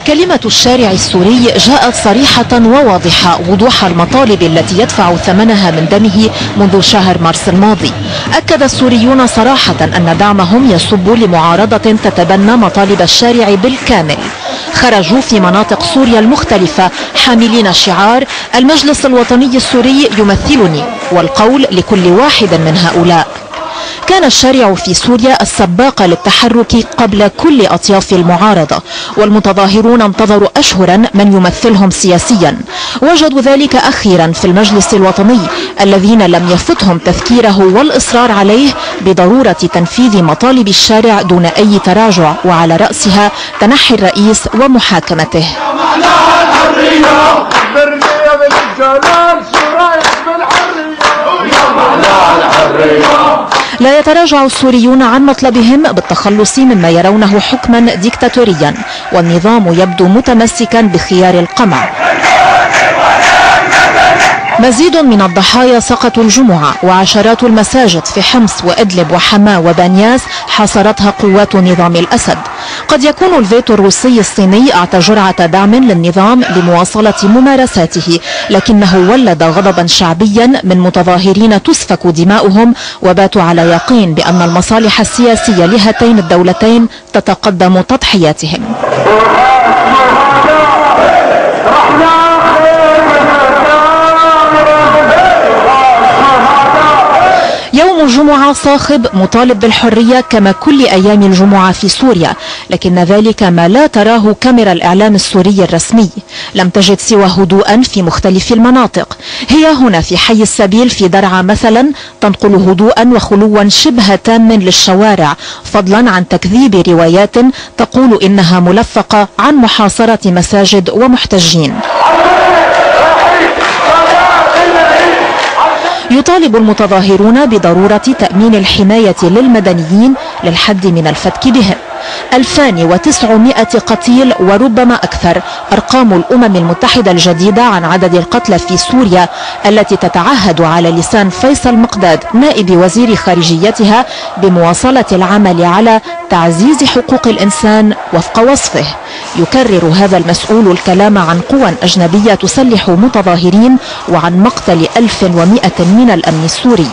كلمة الشارع السوري جاءت صريحة وواضحة وضوح المطالب التي يدفع ثمنها من دمه منذ شهر مارس الماضي. أكد السوريون صراحة أن دعمهم يصب لمعارضة تتبنى مطالب الشارع بالكامل. خرجوا في مناطق سوريا المختلفة حاملين شعار المجلس الوطني السوري يمثلني، والقول لكل واحد من هؤلاء. كان الشارع في سوريا السباق للتحرك قبل كل أطياف المعارضة، والمتظاهرون انتظروا أشهرا من يمثلهم سياسيا. وجدوا ذلك أخيرا في المجلس الوطني الذين لم يفتهم تذكيره والإصرار عليه بضرورة تنفيذ مطالب الشارع دون أي تراجع، وعلى رأسها تنحي الرئيس ومحاكمته. لا يتراجع السوريون عن مطلبهم بالتخلص مما يرونه حكما ديكتاتوريا، والنظام يبدو متمسكا بخيار القمع. مزيد من الضحايا سقطوا الجمعة، وعشرات المساجد في حمص وإدلب وحماة وبانياس حاصرتها قوات نظام الأسد. قد يكون الفيتو الروسي الصيني أعطى جرعة دعم للنظام لمواصلة ممارساته، لكنه ولد غضبا شعبيا من متظاهرين تسفك دماؤهم، وباتوا على يقين بأن المصالح السياسية لهاتين الدولتين تتقدم تضحياتهم. يوم الجمعة صاخب مطالب بالحرية كما كل أيام الجمعة في سوريا، لكن ذلك ما لا تراه كاميرا الإعلام السوري الرسمي. لم تجد سوى هدوءا في مختلف المناطق. هي هنا في حي السبيل في درعا مثلا تنقل هدوءا وخلوا شبه تام للشوارع، فضلا عن تكذيب روايات تقول إنها ملفقة عن محاصرة مساجد ومحتجين. يطالب المتظاهرون بضرورة تأمين الحماية للمدنيين للحد من الفتك بهم. 2900 قتيل وربما أكثر أرقام الأمم المتحدة الجديدة عن عدد القتلى في سوريا، التي تتعهد على لسان فيصل مقداد نائب وزير خارجيتها بمواصلة العمل على تعزيز حقوق الإنسان وفق وصفه. يكرر هذا المسؤول الكلام عن قوى أجنبية تسلح متظاهرين وعن مقتل 1100 من الأمن السوري.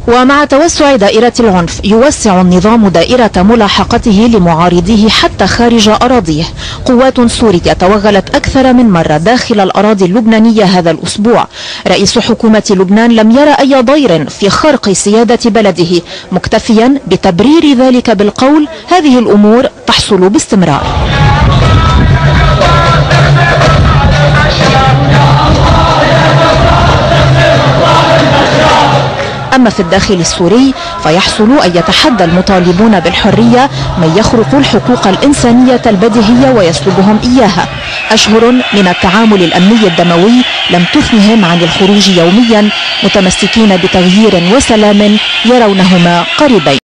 ومع توسع دائرة العنف يوسع النظام دائرة ملاحقته لمعارضيه حتى خارج أراضيه. قوات سورية توغلت أكثر من مرة داخل الأراضي اللبنانية هذا الأسبوع. رئيس حكومة لبنان لم يرى أي ضير في خرق سيادة بلده، مكتفيا بتبرير ذلك بالقول هذه الأمور تحصل باستمرار. أما في الداخل السوري فيحصل أن يتحدى المطالبون بالحرية من يخرق الحقوق الإنسانية البديهية ويسلبهم إياها. أشهر من التعامل الأمني الدموي لم تثنهم عن الخروج يوميا، متمسكين بتغيير وسلام يرونهما قريبين.